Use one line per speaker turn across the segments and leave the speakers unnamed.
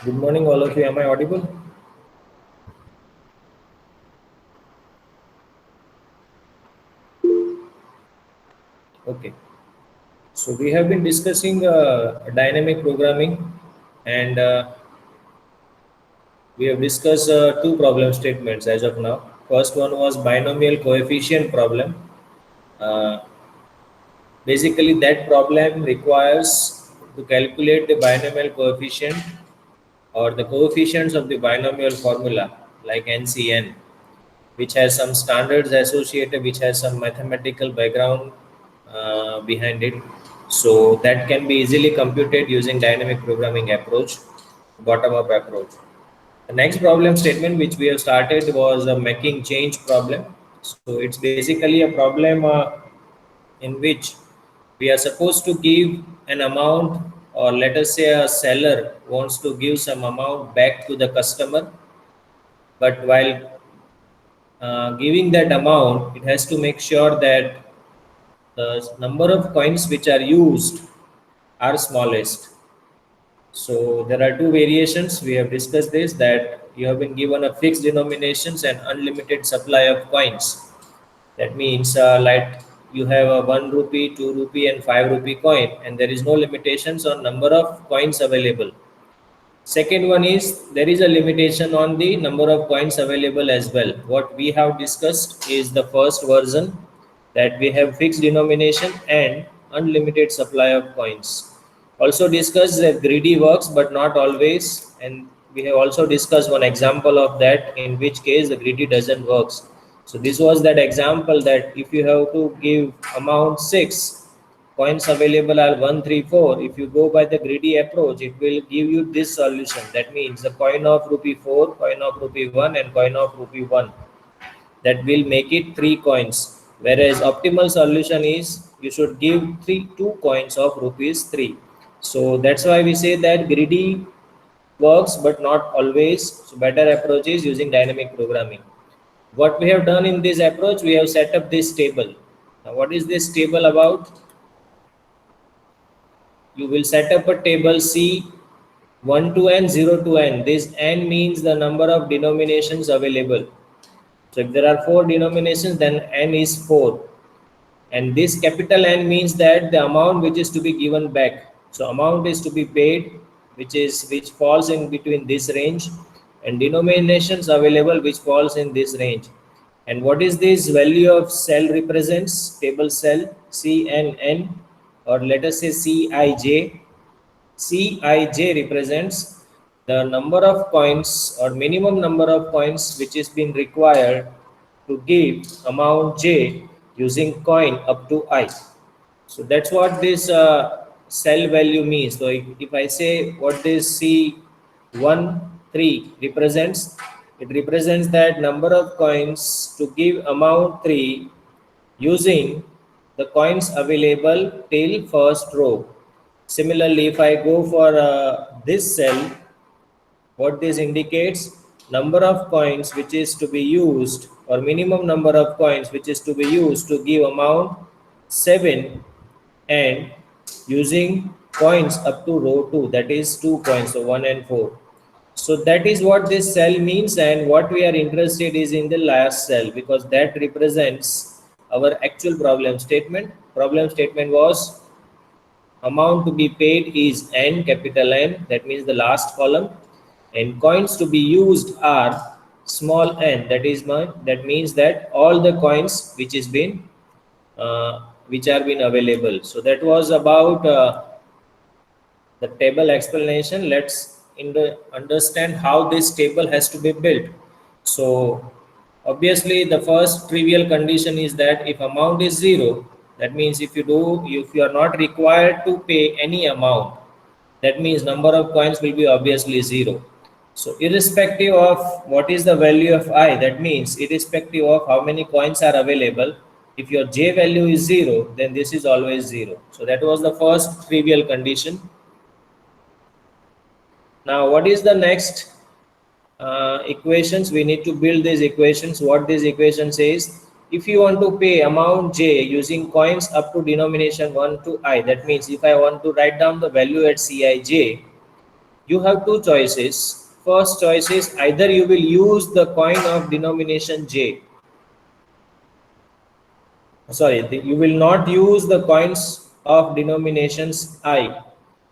Good morning, all of you. Am I audible? Okay. So we have been discussing dynamic programming, and we have discussed two problem statements as of now. First one was binomial coefficient problem. Uh, Basically, that problem requires to calculate the binomial coefficient or the coefficients of the binomial formula, like NCN, which has some standards associated, which has some mathematical background behind it. So that can be easily computed using dynamic programming approach, bottom-up approach. The next problem statement which we have started was a making change problem. So it's basically a problem in which we are supposed to give an amount, or let us say a seller wants to give some amount back to the customer, but while giving that amount, it has to make sure that the number of coins which are used are smallest. So there are two variations. We have discussed this, that you have been given a fixed denominations and unlimited supply of coins. That means like you have a 1 rupee, 2 rupee and 5 rupee coin, and there is no limitations on number of coins available. Second one is there is a limitation on the number of coins available as well. What we have discussed is the first version, that we have fixed denomination and unlimited supply of coins. Also discussed that greedy works but not always, and we have also discussed one example of that in which case the greedy doesn't works. So this was that example, that if you have to give amount 6, coins available are 134. If you go by the greedy approach, it will give you this solution. That means the coin of rupee 4, coin of rupee 1 and coin of rupee 1. That will make it 3 coins. Whereas optimal solution is you should give 2 coins of rupees 3. So that's why we say that greedy works but not always. So better approach is using dynamic programming. What we have done in this approach, we have set up this table. Now what is this table about? You will set up a table C 1 to n, 0 to n. This n means the number of denominations available. So if there are 4 denominations, then n is 4. And this capital N means that the amount which is to be given back. So amount is to be paid, which falls in between this range, and denominations available which falls in this range. And what is this value of cell represents? Table cell CNN, or let us say Cij. Cij represents the number of coins or minimum number of coins which is being required to give amount j using coin up to I. So that's what this cell value means. So if I say what this C13 represents, it represents that number of coins to give amount 3 using the coins available till first row. Similarly, if I go for this cell, what this indicates, number of coins which is to be used, or minimum number of coins which is to be used to give amount 7, and using coins up to row 2, that is 2 coins, so 1 and 4. So that is what this cell means, and what we are interested is in the last cell, because that represents our actual problem statement. Problem statement was amount to be paid is n, capital N, that means the last column, and coins to be used are small n, that means that all the coins which is been which are been available. So that was about the table explanation. Let's understand how this table has to be built. So obviously the first trivial condition is that if amount is 0, that means if you are not required to pay any amount, that means number of coins will be obviously 0. So irrespective of what is the value of I, that means irrespective of how many coins are available, if your j value is 0, then this is always 0. So that was the first trivial condition. Now what is the next equations? We need to build these equations. What this equation says, if you want to pay amount j using coins up to denomination 1 to I, that means if I want to write down the value at Cij, you have two choices. First choice is either you will use the coin of denomination j. Sorry, you will not use the coins of denominations I.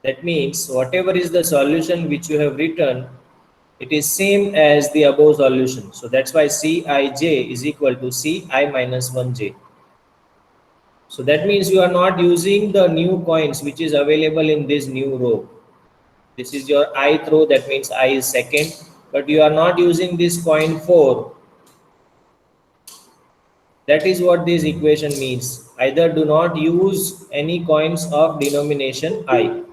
That means whatever is the solution which you have written, it is same as the above solution. So that's why Cij is equal to Ci minus 1j. So that means you are not using the new coins which is available in this new row. This is your ith row, that means I is second, but you are not using this coin 4. That is what this equation means. Either do not use any coins of denomination I.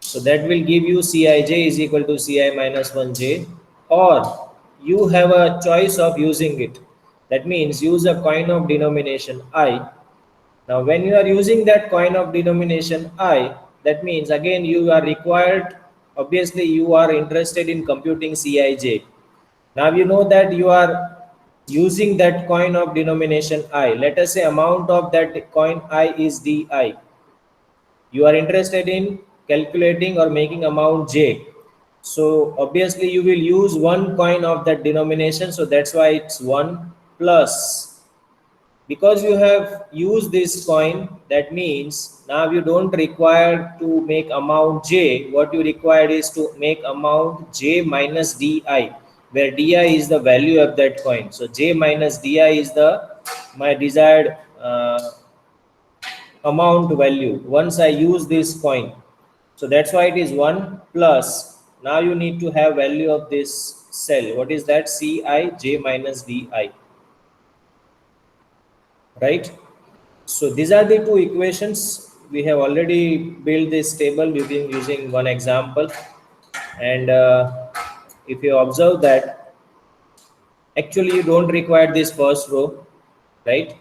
So that will give you Cij is equal to Ci minus 1j, or you have a choice of using it. That means use a coin of denomination I. Now when you are using that coin of denomination I, that means again you are required, obviously you are interested in computing Cij. Now you know that you are using that coin of denomination I. Let us say amount of that coin I is Di. You are interested in calculating or making amount J. So obviously you will use one coin of that denomination. So that's why it's 1 plus. Because you have used this coin, that means now you don't require to make amount J. What you require is to make amount J minus Di, where Di is the value of that coin. So J minus Di is the my desired amount value once I use this coin. So that's why it is 1 plus. Now you need to have value of this cell. What is that? Cij minus Di. Right? So these are the two equations. We have already built this table using one example. And if you observe that, actually you don't require this first row, right?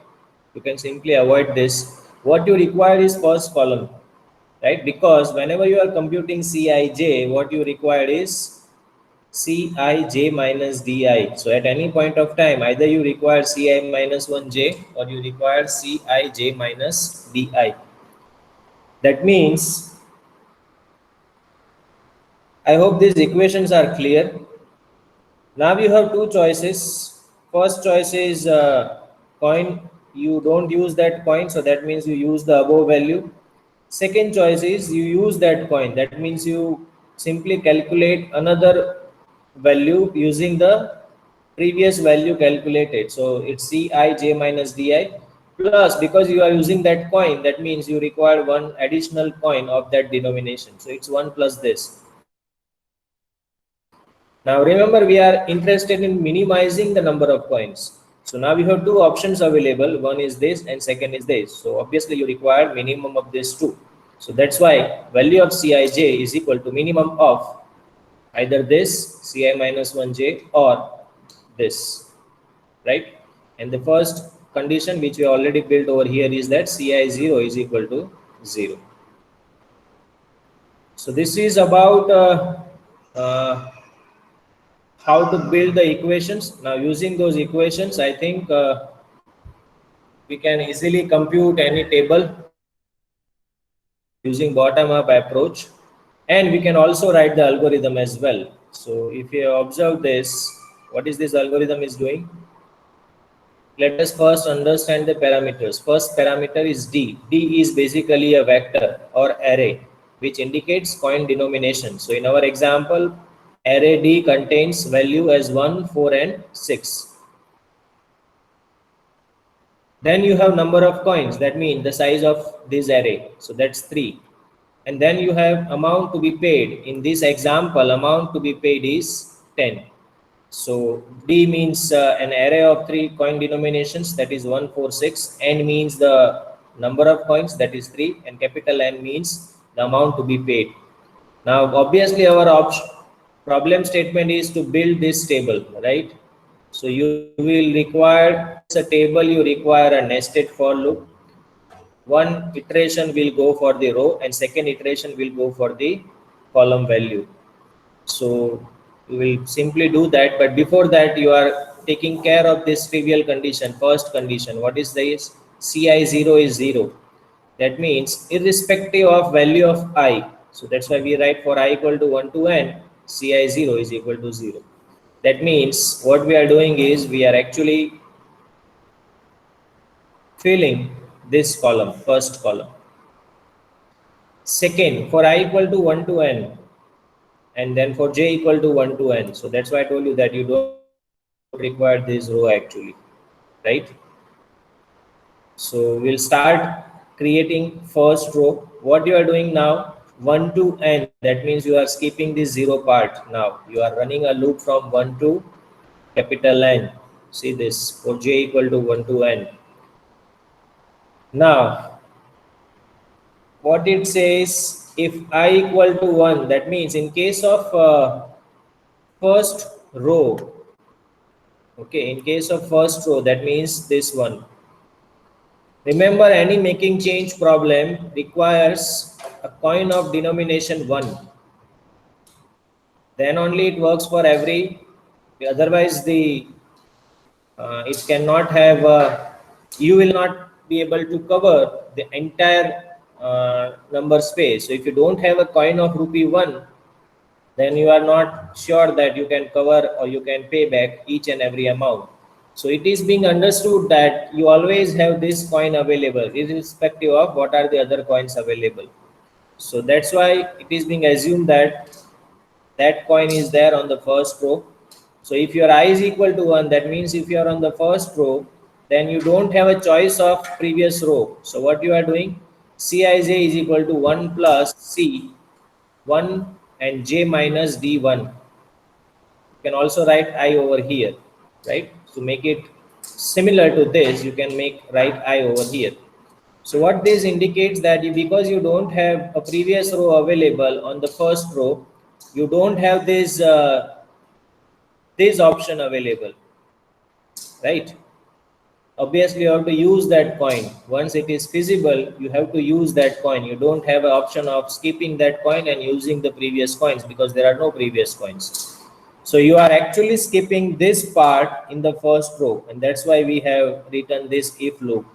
You can simply avoid this. What you require is first column, right? Because whenever you are computing Cij, what you require is Cij minus Di. So at any point of time, either you require Ci minus 1j or you require Cij minus Di. That means, I hope these equations are clear. Now you have two choices. First choice is coin. You don't use that coin, so that means you use the above value. Second choice is you use that coin. That means you simply calculate another value using the previous value calculated. So it's Cij minus Di plus, because you are using that coin, that means you require one additional coin of that denomination. So it's 1 plus this. Now remember, we are interested in minimizing the number of coins. So now we have two options available. One is this and second is this. So obviously you require minimum of this two. So that's why value of Cij is equal to minimum of either this Ci minus 1j or this, right? And the first condition which we already built over here is that Ci0 is equal to 0. So this is about how to build the equations. Now using those equations, I think we can easily compute any table using bottom-up approach, and we can also write the algorithm as well. So if you observe this, what is this algorithm is doing? Let us first understand the parameters. First parameter is D. D is basically a vector or array which indicates coin denomination. So in our example, array D contains value as 1, 4 and 6. Then you have number of coins, that means the size of this array. So that's 3. And then you have amount to be paid. In this example, amount to be paid is 10. So D means an array of 3 coin denominations, that is 1, 4, 6. N means the number of coins, that is 3. And capital N means the amount to be paid. Now obviously our problem statement is to build this table, right? So you will require a table, you require a nested for loop. One iteration will go for the row and second iteration will go for the column value. So you will simply do that, but before that you are taking care of this trivial condition. First condition, what is this? Ci0 is 0. That means irrespective of value of I, So that's why we write for I equal to 1 to n, Ci0 is equal to 0. That means what we are doing is we are actually filling this column, first column. Second, for I equal to 1 to n, and then for j equal to 1 to n. So that's why I told you that you don't require this row actually, right? So we'll start creating first row. What you are doing now, 1 to n, that means you are skipping this 0 part. Now you are running a loop from 1 to capital N. See this, for j equal to 1 to n. Now what it says, if I equal to 1, that means in case of first row, okay, in case of first row, that means this one. Remember, any making change problem requires a coin of denomination 1. Then only it works for every, otherwise the it cannot have, you will not be able to cover the entire number space. So if you don't have a coin of rupee 1, then you are not sure that you can cover or you can pay back each and every amount. So it is being understood that you always have this coin available irrespective of what are the other coins available. So that's why it is being assumed that that coin is there on the first row. So if your I is equal to 1, that means if you are on the first row, then you don't have a choice of previous row. So what you are doing, Cij is equal to 1 plus C, 1 and j minus d1. You can also write I over here, right? To make it similar to this, you can write I over here. So what this indicates that because you don't have a previous row available on the first row, you don't have this option available, right? Obviously you have to use that coin. Once it is feasible, you have to use that coin. You don't have an option of skipping that coin and using the previous coins because there are no previous coins. So you are actually skipping this part in the first row, and that's why we have written this if loop.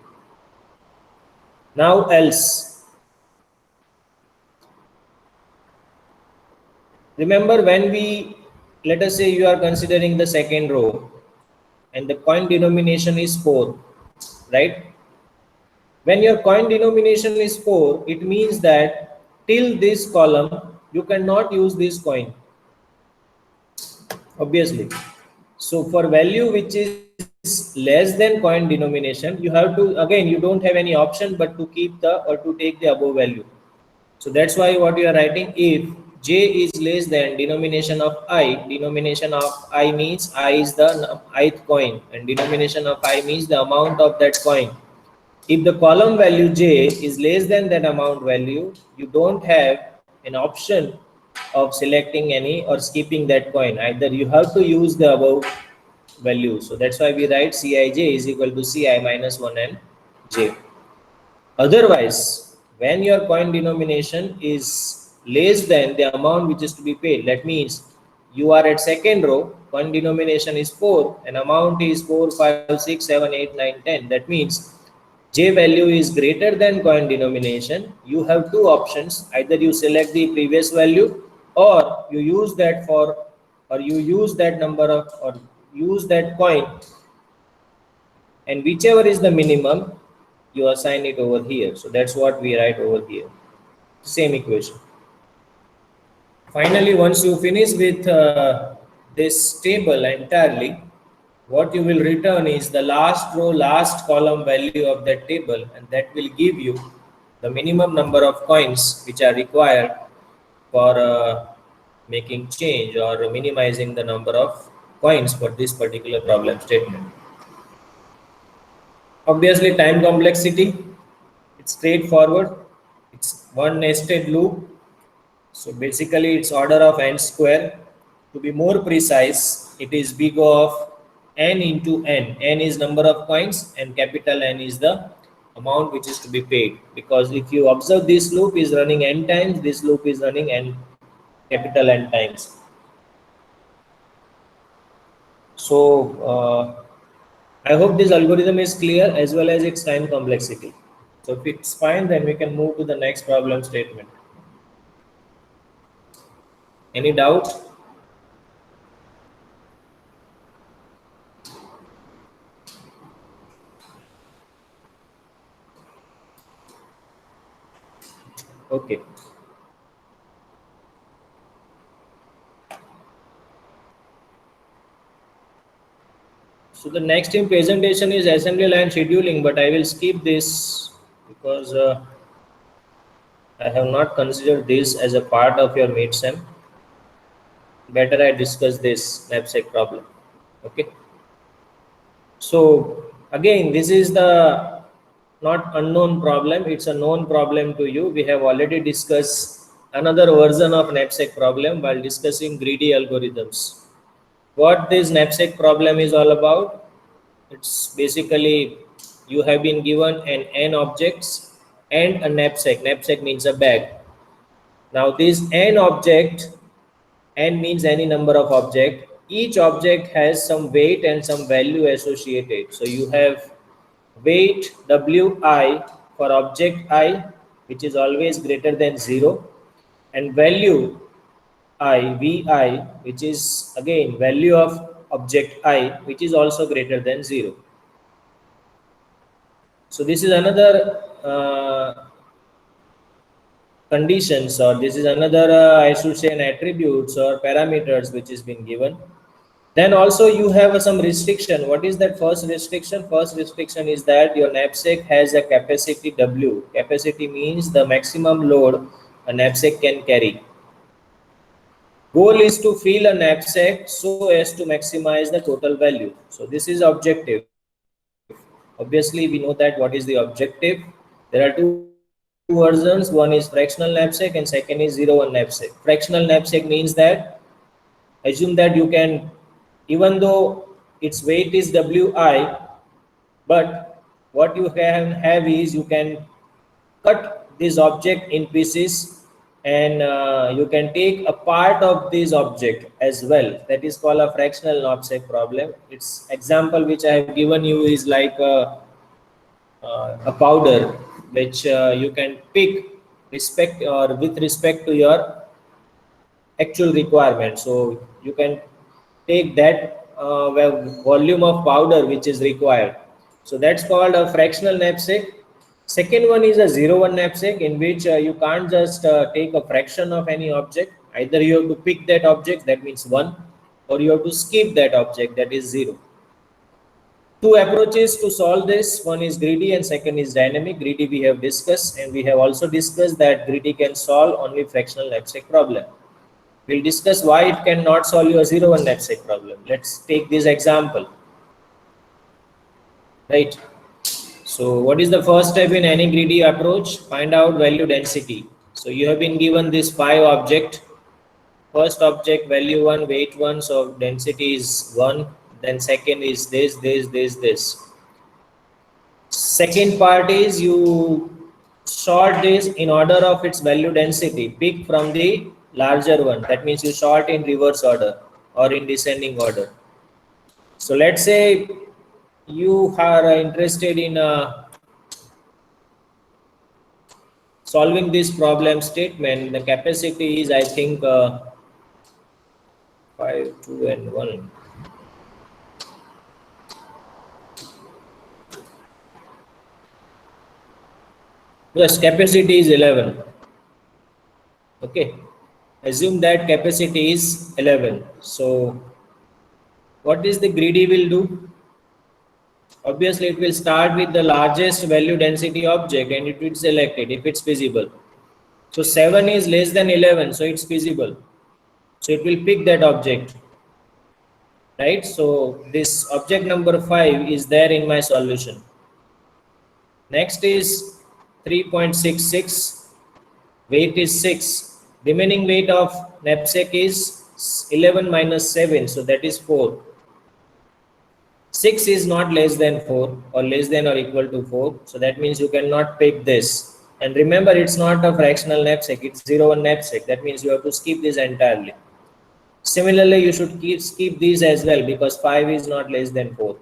Now else, remember when we, let us say you are considering the second row and the coin denomination is 4, right? When your coin denomination is 4, it means that till this column, you cannot use this coin, obviously. So for value which is less than coin denomination, you have to, again, you don't have any option but to keep the or to take the above value. So that's why what you are writing, if j is less than denomination of I means I is the ith coin and denomination of I means the amount of that coin. If the column value j is less than that amount value, you don't have an option of selecting any or skipping that coin. Either you have to use the above value. So that's why we write Cij is equal to Ci minus 1 and j. Otherwise, when your coin denomination is less than the amount which is to be paid, that means you are at second row, coin denomination is 4 and amount is 4, 5, 6, 7, 8, 9, 10. That means j value is greater than coin denomination. You have two options, either you select the previous value or you use that for, or you use that number of, or use that coin, and whichever is the minimum, you assign it over here. So that's what we write over here, same equation. Finally, once you finish with this table entirely, what you will return is the last row, last column value of that table, and that will give you the minimum number of coins which are required for making change or minimizing the number of coins for this particular problem statement. Obviously, time complexity, it's straightforward. It's one nested loop. So basically, it's order of n square. To be more precise, it is big of n into n. N is number of coins and capital N is the amount which is to be paid. Because if you observe, this loop is running n times, this loop is running n capital N times. So I hope this algorithm is clear as well as its time complexity. So if it's fine, then we can move to the next problem statement. Any doubt? Okay. So the next in presentation is assembly line scheduling, but I will skip this because I have not considered this as a part of your midsem. Better I discuss this knapsack problem. Okay. So again, this is the not unknown problem, it's a known problem to you. We have already discussed another version of knapsack problem while discussing greedy algorithms. What this knapsack problem is all about? It's basically you have been given an n objects and a knapsack. Knapsack means a bag. Now this n object, n means any number of object. Each object has some weight and some value associated. So you have weight wi for object I, which is always greater than 0, and value I vi, which is again value of object I, which is also greater than 0. So this is another conditions, or this is another I should say an attributes or parameters which is been given. Then also you have some restriction. What is that first restriction? First restriction is that your knapsack has a capacity W. Capacity means the maximum load a knapsack can carry. Goal is to fill a knapsack so as to maximize the total value. So this is objective. Obviously, we know that what is the objective. There are two versions. One is fractional knapsack and second is 0-1 knapsack. Fractional knapsack means that assume that you can, even though its weight is wi, but what you can have is you can cut this object in pieces, and you can take a part of this object as well. That is called a fractional knapsack problem. Its example which I have given you is like a powder which you can pick respect or with respect to your actual requirement. So you can take that volume of powder which is required. So that's called a fractional knapsack. Second one is a 0-1 knapsack, in which you can't just take a fraction of any object. Either you have to pick that object, that means 1, or you have to skip that object, that is 0. Two approaches to solve this. One is greedy and second is dynamic. Greedy we have discussed, and we have also discussed that greedy can solve only fractional knapsack problem. We'll discuss why it cannot solve your 0-1 knapsack problem. Let's take this example. Right. So what is the first step in any greedy approach? Find out value density. So you have been given this 5 object. First object value 1, weight 1, so density is 1. Then second is this. Second part is you sort this in order of its value density. Pick from the larger one. That means you sort in reverse order or in descending order. So let's say you are interested in solving this problem statement. The capacity is, I think, 5, 2, and 1. Yes, capacity is 11. Okay. Assume that capacity is 11. So what is the greedy will do? Obviously, it will start with the largest value density object and it will select it if it's feasible. So 7 is less than 11, so it's feasible. So it will pick that object. Right? So this object number 5 is there in my solution. Next is 3.66. Weight is 6. Remaining weight of knapsack is 11 minus 7, so that is 4. 6 is not less than 4 or less than or equal to 4, so that means you cannot pick this. And remember, it's not a fractional knapsack, it's 0-1 knapsack. That means you have to skip this entirely. Similarly, you should skip these as well because 5 is not less than 4.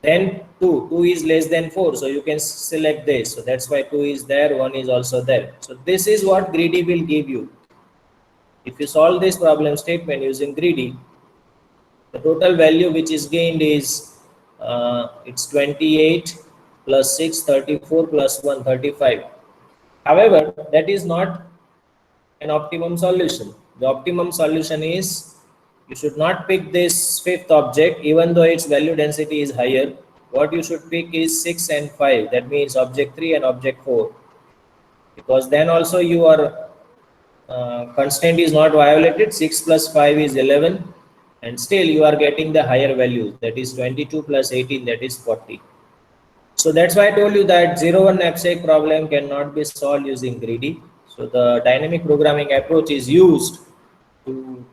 Then 2 is less than 4, so you can select this. So that's why 2 is there, 1 is also there. So this is what greedy will give you. If you solve this problem statement using greedy, the total value which is gained is it's 28 plus 6, 34 plus 1, 35. However, that is not an optimum solution. The optimum solution is you should not pick this fifth object even though its value density is higher. What you should pick is 6 and 5. That means object 3 and object 4. Because then also your constraint is not violated. 6 plus 5 is 11. And still you are getting the higher value. That is 22 plus 18. That is 40. So that's why I told you that 0-1 knapsack problem cannot be solved using greedy. So the dynamic programming approach is used to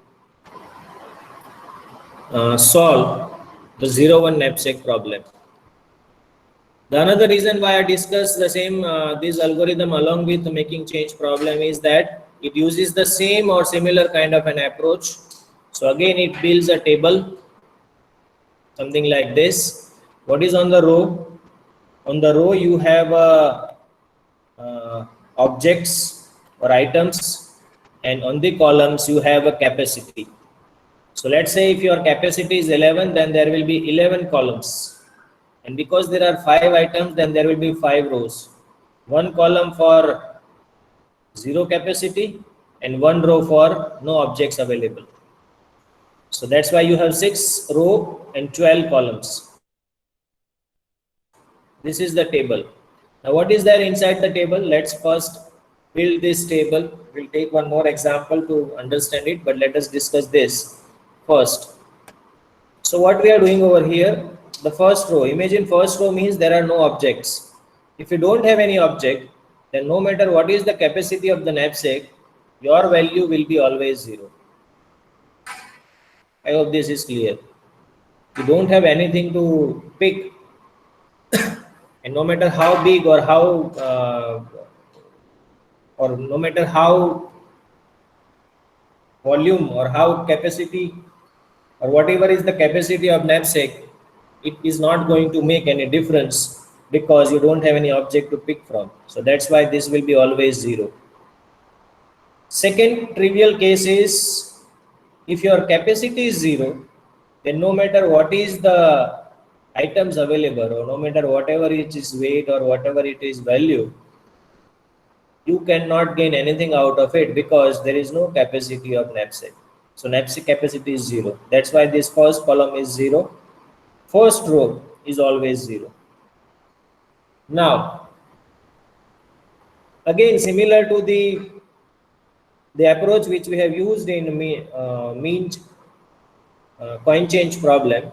solve the 0-1 knapsack problem. The another reason why I discussed the same this algorithm along with the making change problem is that it uses the same or similar kind of an approach. So again, it builds a table, something like this. What is on the row? On the row, you have objects or items, and on the columns, you have a capacity. So let's say if your capacity is 11, then there will be 11 columns. And because there are 5 items, then there will be 5 rows. One column for 0 capacity and one row for no objects available. So that's why you have 6 row and 12 columns. This is the table. Now what is there inside the table? Let's first build this table. We'll take one more example to understand it, but let us discuss this first. So what we are doing over here, the first row, imagine first row means there are no objects. If you don't have any object, then no matter what is the capacity of the knapsack, your value will be always 0. I hope this is clear. You don't have anything to pick, and no matter how big or no matter how volume or how capacity or whatever is the capacity of knapsack, it is not going to make any difference because you don't have any object to pick from. So that's why this will be always 0. Second trivial case is if your capacity is 0, then no matter what is the items available or no matter whatever it is weight or whatever it is value, you cannot gain anything out of it because there is no capacity of knapsack. So knapsack capacity is 0. That's why this first column is 0. First row is always 0. Now, again, similar to the approach which we have used in mean coin change problem,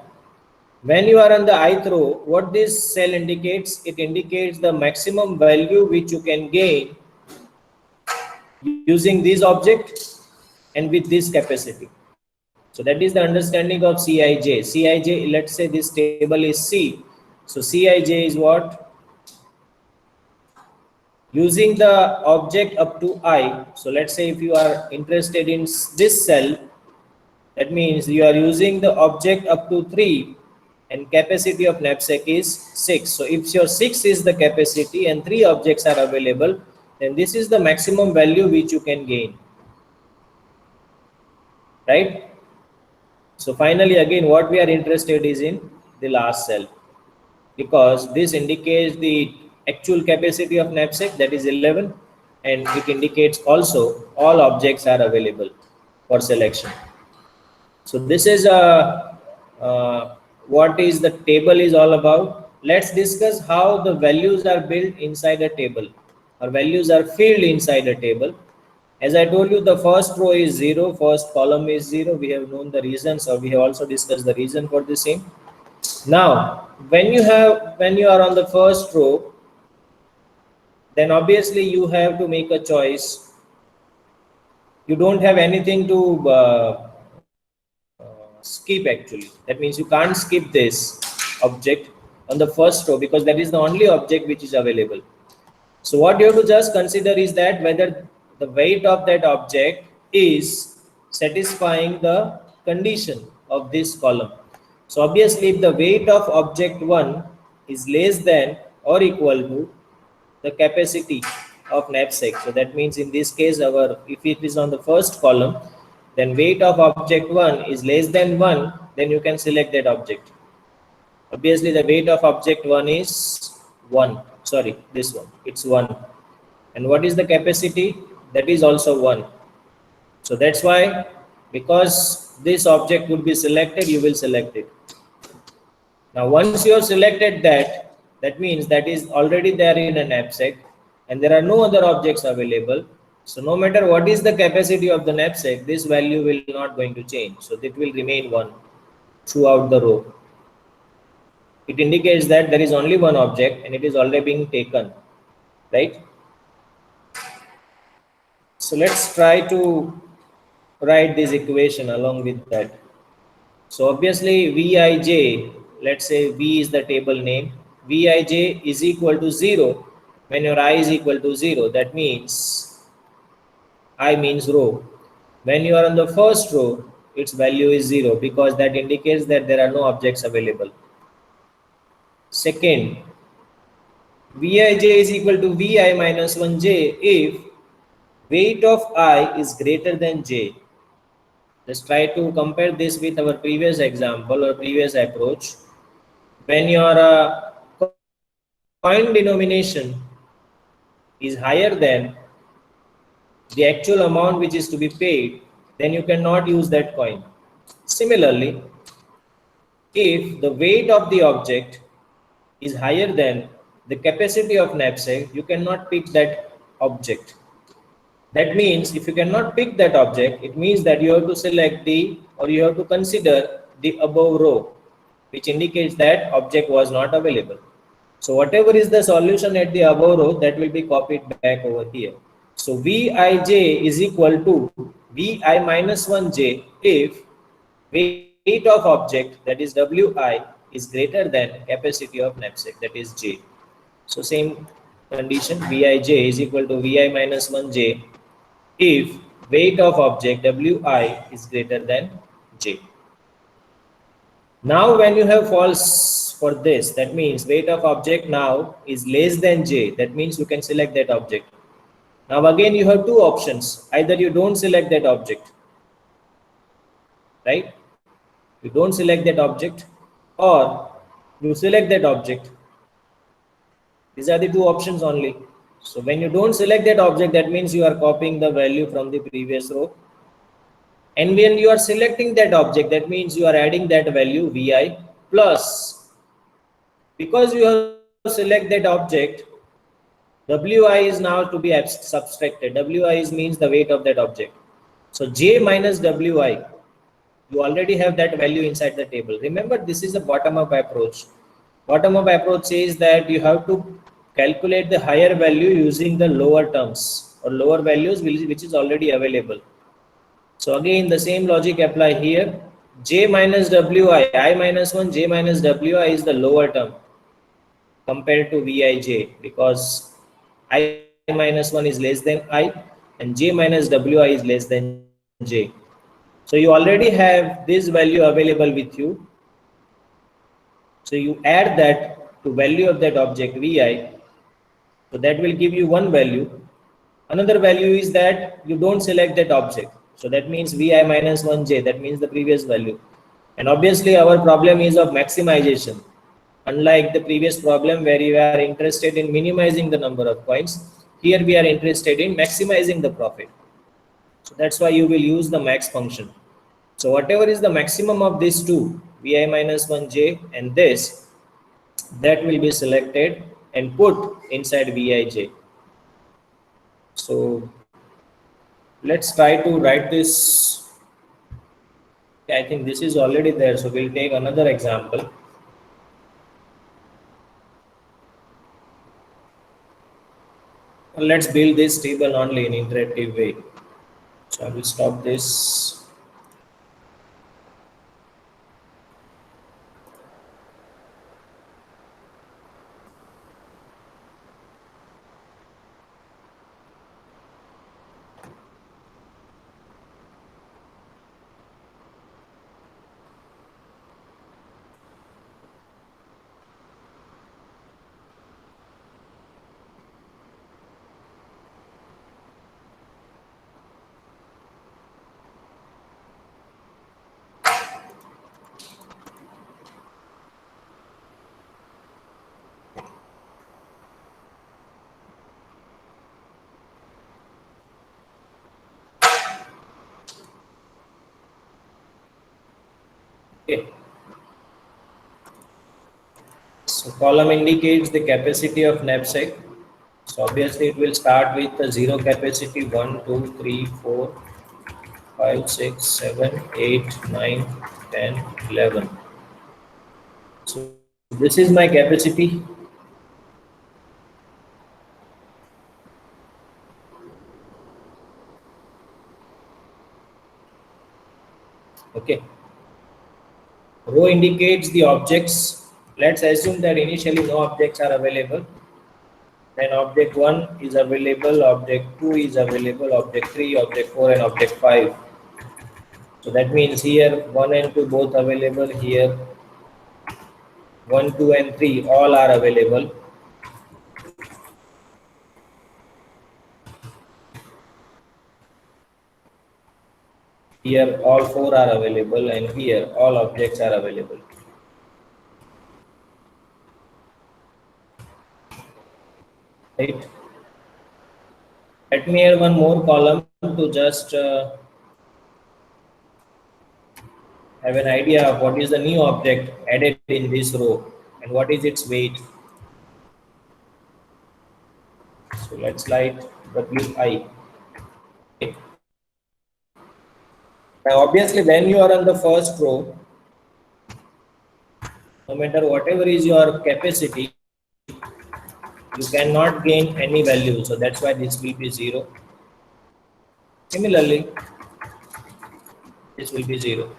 when you are on the ith row, what this cell indicates? It indicates the maximum value which you can gain using this object and with this capacity. So that is the understanding of Cij. Cij, let's say this table is C. So Cij is what? Using the object up to I. So let's say if you are interested in this cell, that means you are using the object up to 3 and capacity of knapsack is 6. So if your 6 is the capacity and 3 objects are available, then this is the maximum value which you can gain. Right? So finally, again, what we are interested is in the last cell, because this indicates the actual capacity of knapsack, that is 11, and it indicates also all objects are available for selection. So this is what is the table is all about. Let's discuss how the values are built inside a table, or values are filled inside a table. As I told you, the first row is 0, first column is 0. We have known the reasons, or we have also discussed the reason for the same. Now, when you are on the first row, then obviously you have to make a choice. You don't have anything to skip actually. That means you can't skip this object on the first row because that is the only object which is available. So what you have to just consider is that whether the weight of that object is satisfying the condition of this column. So obviously if the weight of object 1 is less than or equal to the capacity of knapsack, so that means in this case if it is on the first column, then weight of object 1 is less than 1, then you can select that object. Obviously, the weight of object 1 is 1. Sorry, this one. It's 1. And what is the capacity? That is also 1. So that's why, because this object would be selected, you will select it. Now, once you have selected that, that means that is already there in a knapsack and there are no other objects available. So no matter what is the capacity of the knapsack, this value will not going to change. So it will remain 1 throughout the row. It indicates that there is only one object and it is already being taken, right? So let's try to write this equation along with that. So obviously Vij, let's say V is the table name, Vij is equal to 0 when your I is equal to 0. That means I means row. When you are on the first row, its value is 0 because that indicates that there are no objects available. Second, Vij is equal to Vi minus 1j if weight of I is greater than j. Let's try to compare this with our previous example or previous approach. When your coin denomination is higher than the actual amount which is to be paid, then you cannot use that coin. Similarly, if the weight of the object is higher than the capacity of knapsack, you cannot pick that object. That means if you cannot pick that object, it means that you have to select the or you have to consider the above row, which indicates that object was not available. So whatever is the solution at the above row, that will be copied back over here. So Vij is equal to Vi minus 1j if weight of object, that is Wi, is greater than capacity of knapsack, that is j. So same condition, Vij is equal to Vi minus 1j if weight of object Wi is greater than j. Now when you have false for this, that means weight of object now is less than j. That means you can select that object. Now again you have two options. Either you don't select that object, right? You don't select that object, or you select that object. These are the two options only. So when you don't select that object, that means you are copying the value from the previous row. And when you are selecting that object, that means you are adding that value Vi plus, because you have select that object, Wi is now to be subtracted. Wi means the weight of that object. So j minus Wi, you already have that value inside the table. Remember, this is a bottom-up approach. Bottom-up approach says that you have to calculate the higher value using the lower terms or lower values which is already available. So again, the same logic apply here. J minus Wi, I minus 1, j minus Wi is the lower term compared to Vij because I minus 1 is less than I and j minus Wi is less than j. So you already have this value available with you. So you add that to value of that object Vi. So that will give you one value. Another value is that you don't select that object. So that means Vi minus 1j, that means the previous value. And obviously our problem is of maximization. Unlike the previous problem where you are interested in minimizing the number of coins, here we are interested in maximizing the profit. So that's why you will use the max function. So whatever is the maximum of these two, Vi minus 1j and this, that will be selected and put inside Vij. So let's try to write this. I think this is already there. So we'll take another example. Let's build this table only in interactive way. So I will stop this. Okay. So column indicates the capacity of knapsack. So obviously it will start with the zero capacity 1, 2, 3, 4, 5, 6, 7, 8, 9, 10, 11. So this is my capacity. Okay. Row indicates the objects. Let's assume that initially no objects are available. Then object 1 is available, object 2 is available, object 3, object 4 and object 5. So that means here 1 and 2 both available, here 1, 2 and 3 all are available. Here all 4 are available and here all objects are available. Right? Let me add one more column to just have an idea of what is the new object added in this row and what is its weight. So let's write Wi. Okay. Now obviously when you are on the first row, no matter whatever is your capacity, you cannot gain any value. So that's why this will be 0. Similarly, this will be 0.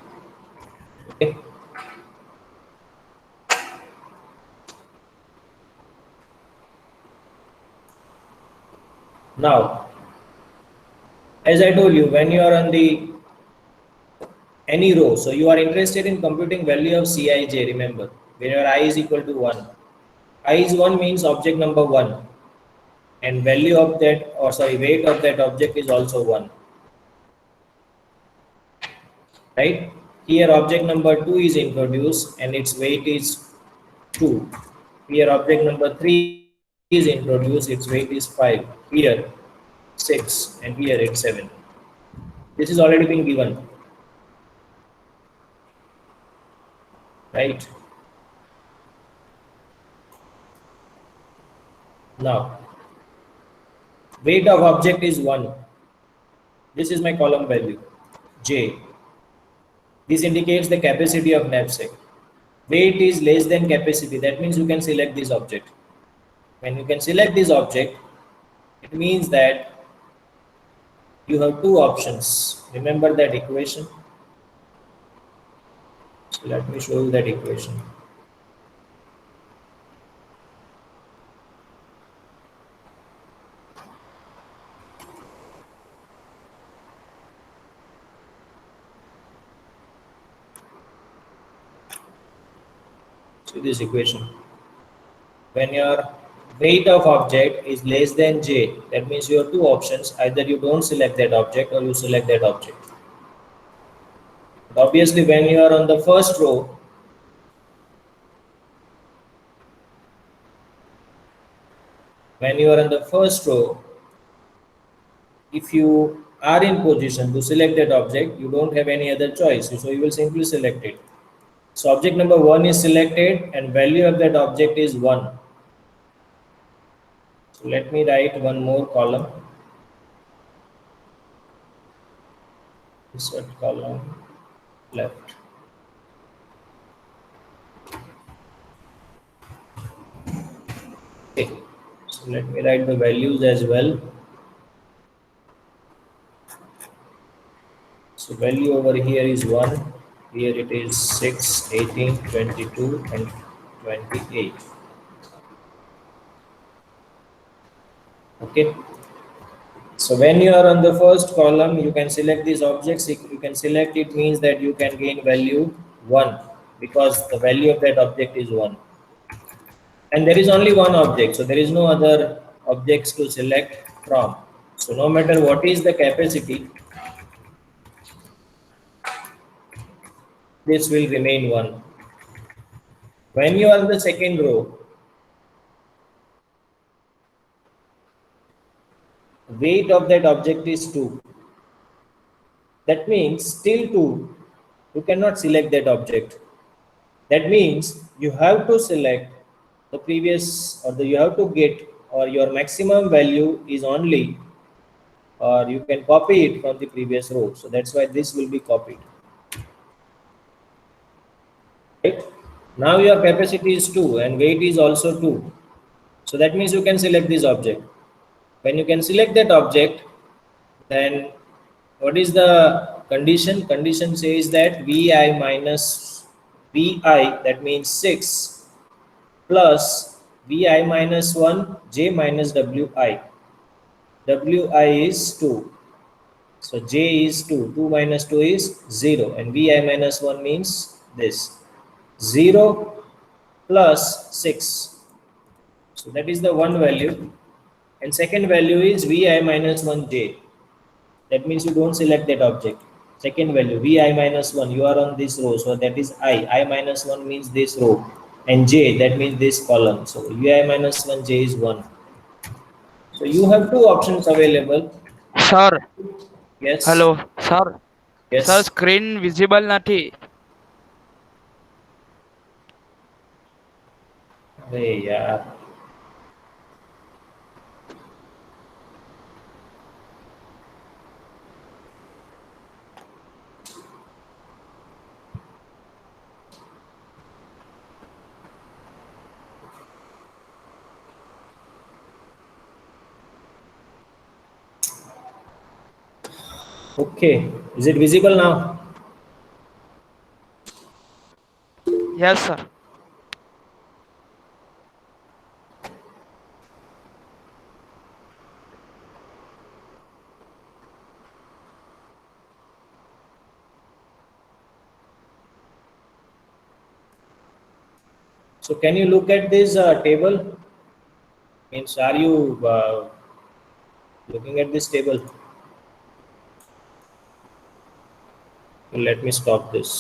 Okay. Now, as I told you, when you are on the any row, so you are interested in computing value of Cij, remember, where I is equal to 1. I is 1 means object number 1 and value of that, or sorry, weight of that object is also 1. Right? Here object number 2 is introduced and its weight is 2. Here object number 3 is introduced, its weight is 5. Here 6 and here it's 7. This is already been given, right? Now, weight of object is 1. This is my column value, J. This indicates the capacity of knapsack. Weight is less than capacity. That means you can select this object. When you can select this object, it means that you have two options. Remember that equation? So let me show you that equation. See this equation. When your weight of object is less than J, that means you have two options. Either you don't select that object or you select that object. But obviously, when you are on the first row, if you are in position to select that object, you don't have any other choice. So you will simply select it. So object number 1 is selected and value of that object is 1. So let me write one more column. Insert column left. Okay. So let me write the values as well. So value over here is 1. Here it is 6, 18, 22 and 28. Okay. So when you are on the first column, you can select these objects. If you can select it means that you can gain value 1 because the value of that object is 1. And there is only one object, so there is no other objects to select from. So no matter what is the capacity, this will remain 1. When you are in the second row, weight of that object is 2. That means still 2. you cannot select that object. That means you have to select the previous, or you have to get, or your maximum value is only, or you can copy it from the previous row. So that's why this will be copied. Right? Now your capacity is 2 and weight is also 2. So that means you can select this object. When you can select that object, then what is the condition? Condition says that Vi minus Vi, that means 6, plus Vi minus 1, J minus Wi. Wi is 2. So J is 2. 2 minus 2 is 0. And Vi minus 1 means this. 0 plus 6. So that is the one value. And second value is Vi minus 1J. That means you don't select that object. Second value, Vi minus 1, you are on this row. So that is I minus 1 means this row. And J, that means this column. So Vi minus 1, J is 1. So you have two options available.
Sir
Yes.
Hello sir sir
Yes.
Screen visible નથી.
अरे यार. Okay. Is it visible now?
Yes sir.
So can you look at this table? Means are you looking at this table? Let me stop this.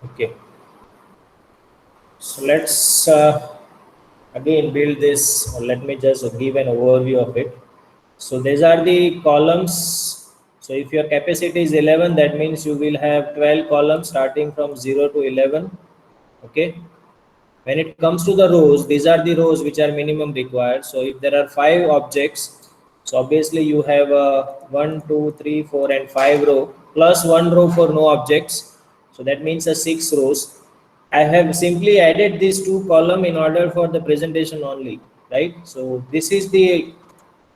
Okay. So let's again build this. Let me just give an overview of it. So these are the columns. So if your capacity is 11, that means you will have 12 columns starting from 0 to 11. Okay. When it comes to the rows, these are the rows which are minimum required. So if there are 5 objects, so obviously you have 1, 2, 3, 4 and 5 row plus 1 row for no objects. So that means a 6 rows. I have simply added these 2 columns in order for the presentation only, right? So this is the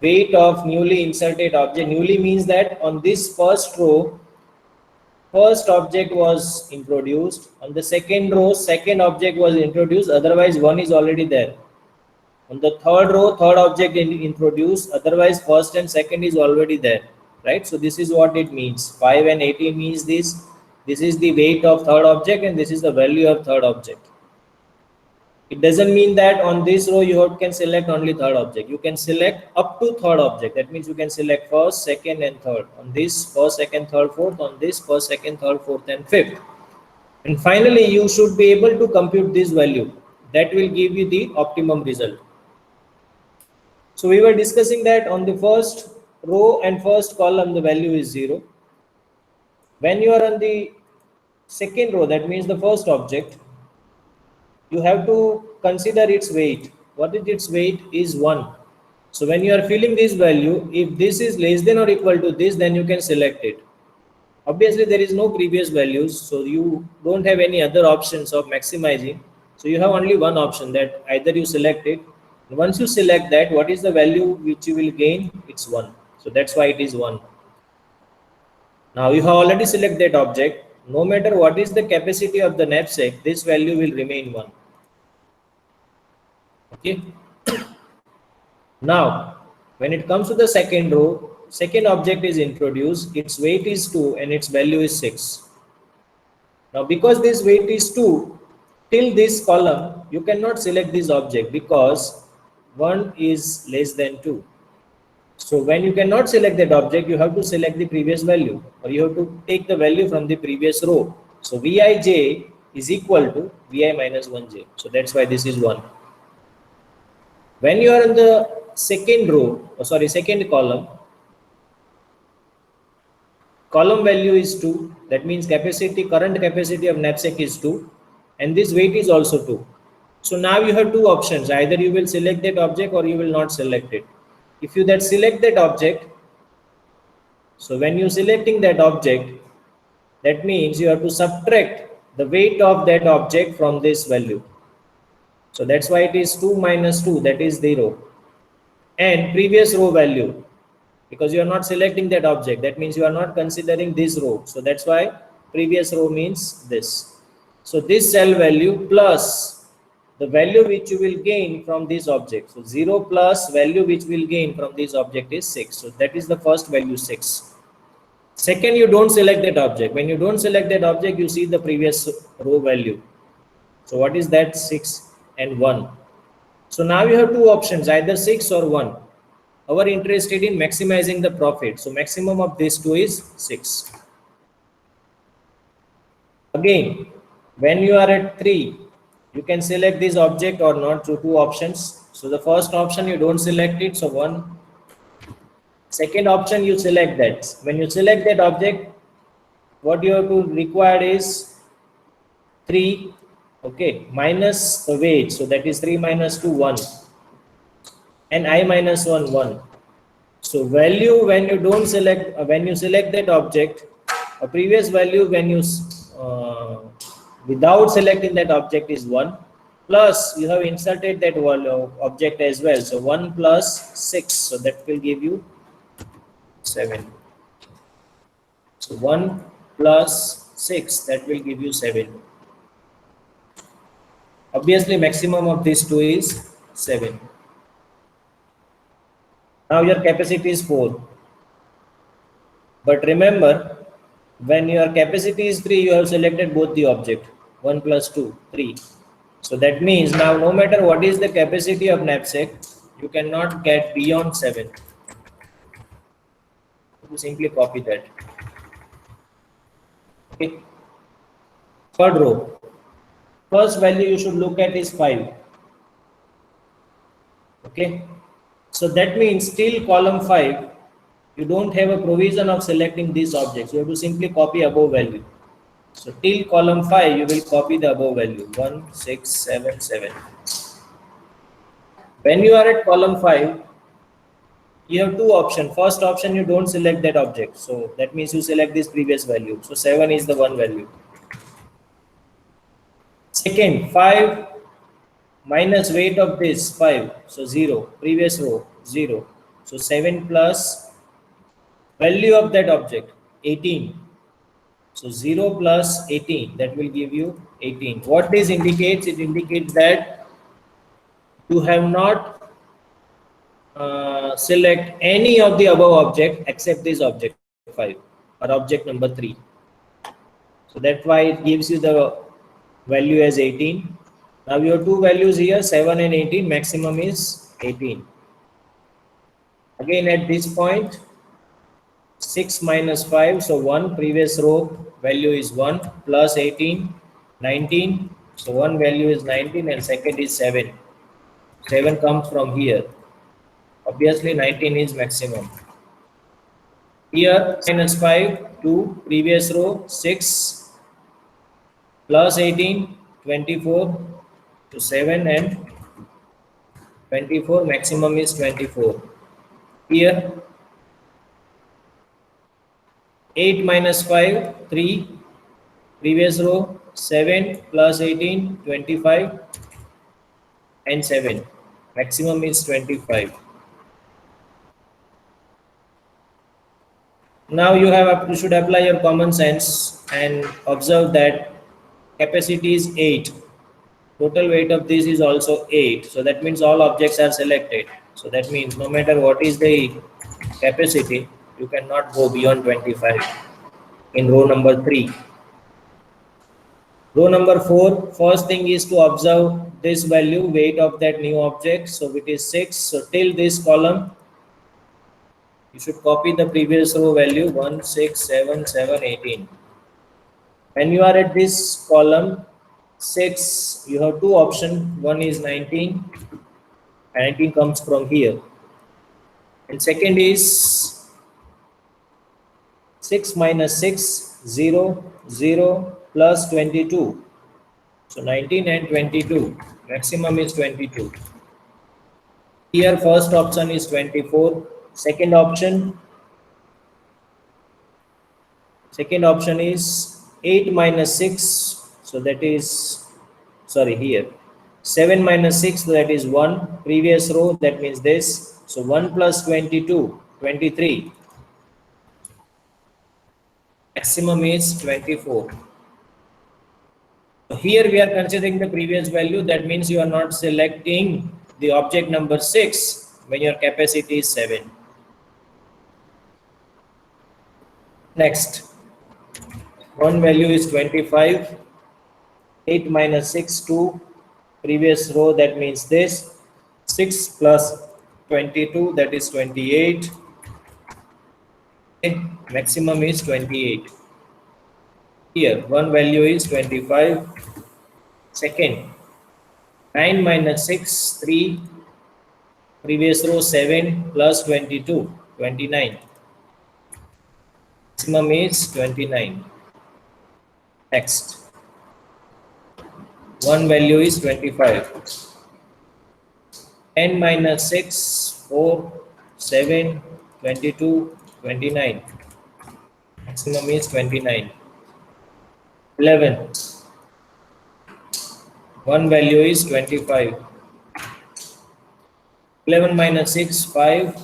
weight of newly inserted object. Newly means that on this first row, first object was introduced. On the second row, second object was introduced. Otherwise, one is already there. On the third row, third object introduced. Otherwise, first and second is already there, right? So this is what it means. 5 and 18 means this. This is the weight of third object and this is the value of third object. It doesn't mean that on this row you can select only third object. You can select up to third object. That means you can select first, second and third. On this, first, second, third, fourth. On this, first, second, third, fourth and fifth. And finally, you should be able to compute this value. That will give you the optimum result. So we were discussing that on the first row and first column, the value is 0. When you are on the second row, that means the first object, you have to consider its weight. What is its weight? Is 1. So when you are filling this value, if this is less than or equal to this, then you can select it. Obviously, there is no previous values, so you don't have any other options of maximizing. So you have only one option, that either you select it. Once you select that, what is the value which you will gain? It's 1. So that's why it is 1. Now you have already selected that object. No matter what is the capacity of the knapsack, this value will remain 1. Okay. Now, when it comes to the second row, second object is introduced. Its weight is 2 and its value is 6. Now because this weight is 2, till this column you cannot select this object because 1 is less than 2. So when you cannot select that object, you have to select the previous value, or you have to take the value from the previous row. So Vij is equal to Vi minus 1j. So that's why this is 1. When you are in the second row, second column value is 2. That means current capacity of knapsack is 2, and this weight is also 2. So now you have two options: either you will select that object or you will not select it. If you select that object, so when you selecting that object, that means you have to subtract the weight of that object from this value. So that's why it is 2 minus 2, that is 0. And previous row value, because you are not selecting that object, that means you are not considering this row. So that's why previous row means this. So this cell value plus the value which you will gain from this object. So 0 plus value which will gain from this object is 6. So that is the first value, 6. Second, you don't select that object. When you don't select that object, you see the previous row value. So what is that? 6 and 1. So now you have two options, either 6 or 1. Our interested in maximizing the profit. So maximum of these two is 6. Again, when you are at 3, you can select this object or not. So two options. So the first option you don't select it, so 1. Second option you select that. When you select that object, what you have to require is 3, okay, minus the weight. So that is 3 minus 2, 1. And I minus 1, 1. So value when you don't select, when you select that object, a previous value when you without selecting that object is 1, plus you have inserted that object as well. So 1 plus 6, so that will give you 7. So 1 plus 6, that will give you 7. Obviously maximum of these two is 7. Now your capacity is 4. But remember, when your capacity is 3, you have selected both the object. 1 plus 2, 3. So that means now no matter what is the capacity of knapsack, you cannot get beyond 7. You simply copy that. Okay. Third row. First value you should look at is 5. Okay. So that means till column 5, you don't have a provision of selecting these objects. You have to simply copy above value. So till column 5, you will copy the above value 1, 6, 7, 7. When you are at column 5, you have two options. First option, you don't select that object. So that means you select this previous value. So 7 is the one value. Second, 5 minus weight of this 5. So 0. Previous row 0. So 7 plus value of that object 18. So 0 plus 18, that will give you 18. What this indicates? It indicates that you have not select any of the above object except this object 5 or object number 3. So that's why it gives you the value as 18. Now you have two values here, 7 and 18. Maximum is 18. Again at this point, 6 minus 5, so 1. Previous row value is 1 plus 18, 19. So one value is 19 and second is 7. 7 comes from here. Obviously 19 is maximum. Here minus 5, 2. Previous row 6 plus 18, 24. So 7 and 24, maximum is 24. Here 8 minus 5, 3. Previous row 7 plus 18, 25 and 7. Maximum is 25. Now you should apply your common sense and observe that capacity is 8. Total weight of this is also 8. So that means all objects are selected. So that means no matter what is the capacity, you cannot go beyond 25 in row number 3. Row number 4, first thing is to observe this value, weight of that new object. So it is 6. So till this column, you should copy the previous row value 1, 6, 7, 7, 18. When you are at this column 6, you have two options. One is 19. 19 comes from here. And second is 6 minus 6, 0, 0 plus 22. So 19 and 22. Maximum is 22. Here first option is 24. Second option is 8 minus 6. So that is, sorry, here 7 minus 6, so that is 1. Previous row, that means this. So 1 plus 22, 23. Maximum is 24. So here we are considering the previous value. That means you are not selecting the object number 6 when your capacity is 7. Next, one value is 25. 8 minus 6, 2. Previous row, that means this. 6 plus 22, that is 28. Okay. Maximum is 28. Here, one value is 25. Second, 9 minus 6, 3. Previous row, 7 plus 22, 29. Maximum is 29. Next, one value is 25. 10 minus 6, 4, 7, 22, 29. Maximum is 29. 11. One value is 25. 11 minus 6, 5.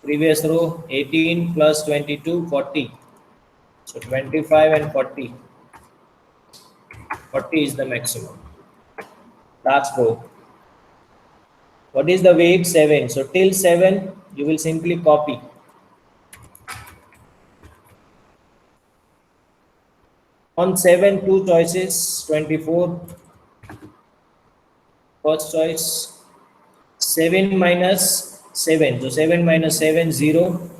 Previous row, 18 plus 22, 40. So 25 and 40. 40 is the maximum. Last row. What is the weight? 7. So till 7, you will simply copy. On 7, two choices, 24. First choice, 7 minus 7. So 7 minus 7, 0.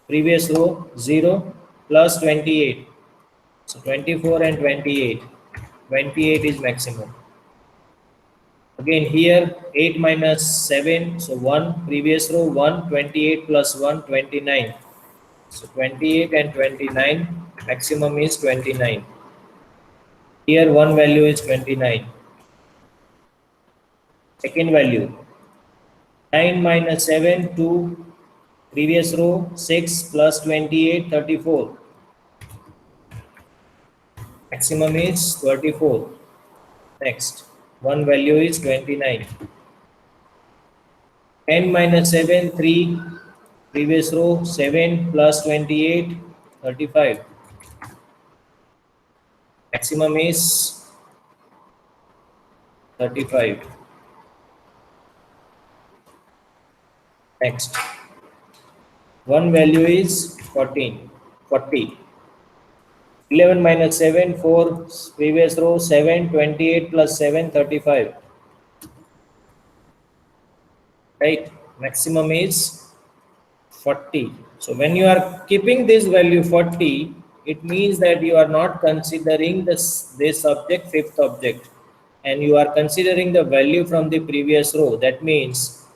Previous row, 0 plus 28. So 24 and 28. 28 is maximum. Again here, 8 minus 7. So 1. Previous row, 1. 28 plus 1, 29. So 28 and 29. Maximum is 29. Here one value is 29. Second value, 9 minus 7, 2. Previous row, 6 plus 28, 34. Maximum is 34. Next, one value is 29. 10 minus 7, 3. Previous row, 7 plus 28, 35. Maximum is 35. Next, one value is 14, 40. 11 minus 7, 4. Previous row, 7, 28 plus 7, 35. Right? Maximum is 40. So when you are keeping this value 40, it means that you are not considering this object, fifth object, and you are considering the value from the previous row. That means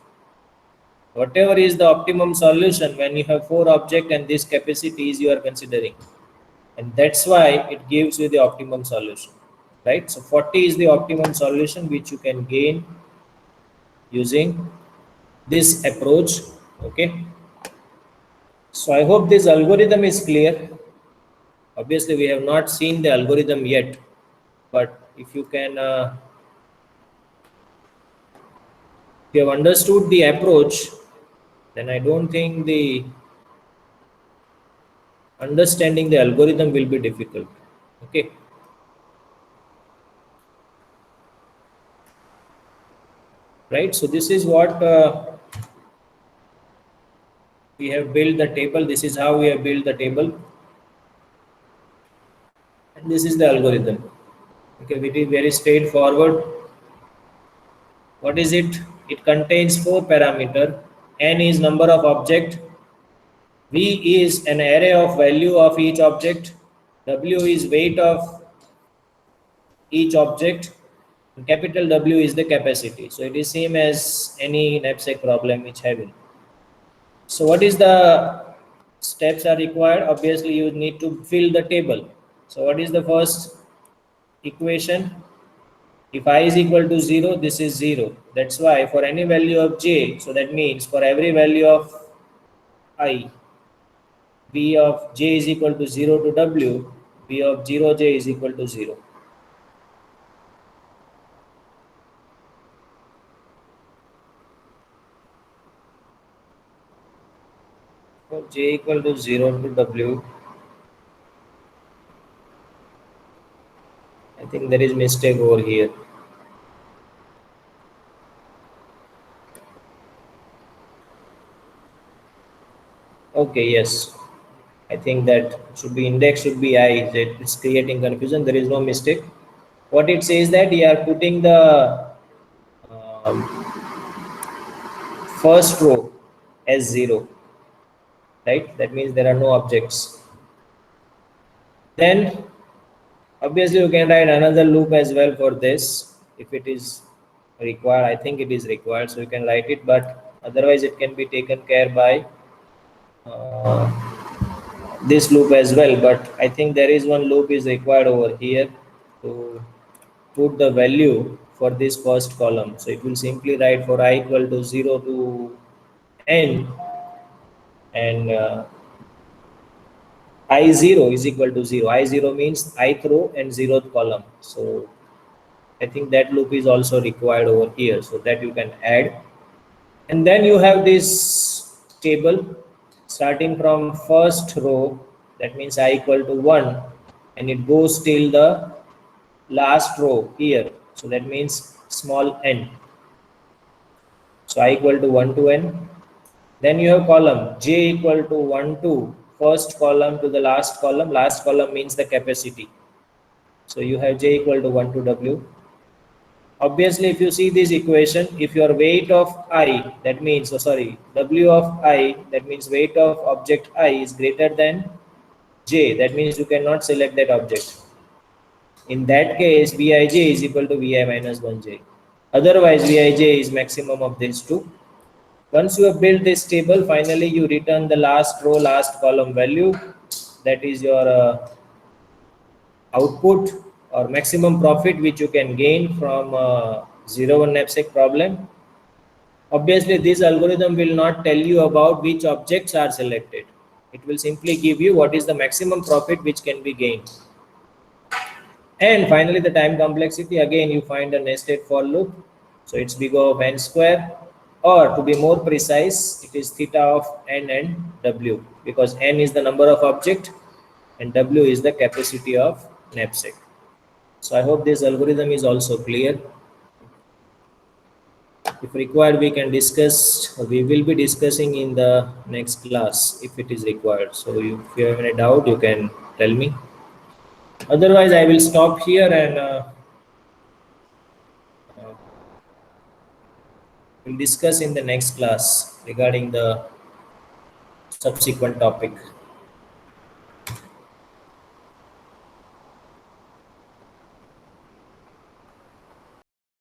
whatever is the optimum solution when you have 4 objects and this capacity is you are considering. And that's why it gives you the optimum solution. Right? So 40 is the optimum solution which you can gain using this approach. Okay. So I hope this algorithm is clear. Obviously, we have not seen the algorithm yet, but if you can, if you have understood the approach, then I don't think the understanding the algorithm will be difficult. Okay. Right. So this is what we have built the table. This is how we have built the table. And this is the algorithm. Okay, it is very straightforward. What is it? It contains four parameter. N is number of object. V is an array of value of each object. W is weight of each object. And capital W is the capacity. So it is same as any knapsack problem which having. So what is the steps are required? Obviously you need to fill the table. So what is the first equation? If I is equal to 0, this is 0. That's why for any value of j, so that means for every value of I, v of j is equal to 0 to w, v of 0j is equal to 0. For j equal to 0 to w, I think there is mistake over here. Okay, yes. I think that should be index should be I. It's creating confusion. There is no mistake. What it says that you are putting the um, first row as 0, right? That means there are no objects. Then obviously you can write another loop as well for this if it is required. I think it is required, so you can write it, but otherwise it can be taken care by uh, this loop as well. But I think there is one loop is required over here to put the value for this first column. So it will simply write for I equal to 0 to n, and I0 is equal to 0. I0 means ith row and 0th column. So I think that loop is also required over here, so that you can add. And then you have this table starting from first row, that means I equal to 1, and it goes till the last row here. So that means small n. So I equal to 1 to n. Then you have column j equal to 1 to first column to the last column. Last column means the capacity. So you have j equal to 1 to w. Obviously, if you see this equation, if your weight of I, that means, W of I, that means weight of object I is greater than J, that means you cannot select that object. In that case, Vij is equal to Vi minus 1j. Otherwise, Vij is maximum of these two. Once you have built this table, finally you return the last row, last column value. That is your output or maximum profit which you can gain from 0-1 knapsack problem. Obviously, this algorithm will not tell you about which objects are selected. It will simply give you what is the maximum profit which can be gained. And finally, the time complexity, again you find a nested for loop. So it's big O of n square, or to be more precise, it is theta of n and w, because n is the number of object and w is the capacity of knapsack. So I hope this algorithm is also clear. If required, we can discuss, we will be discussing in the next class if it is required. So if you have any doubt, you can tell me. Otherwise, I will stop here and we'll discuss in the next class regarding the subsequent topic.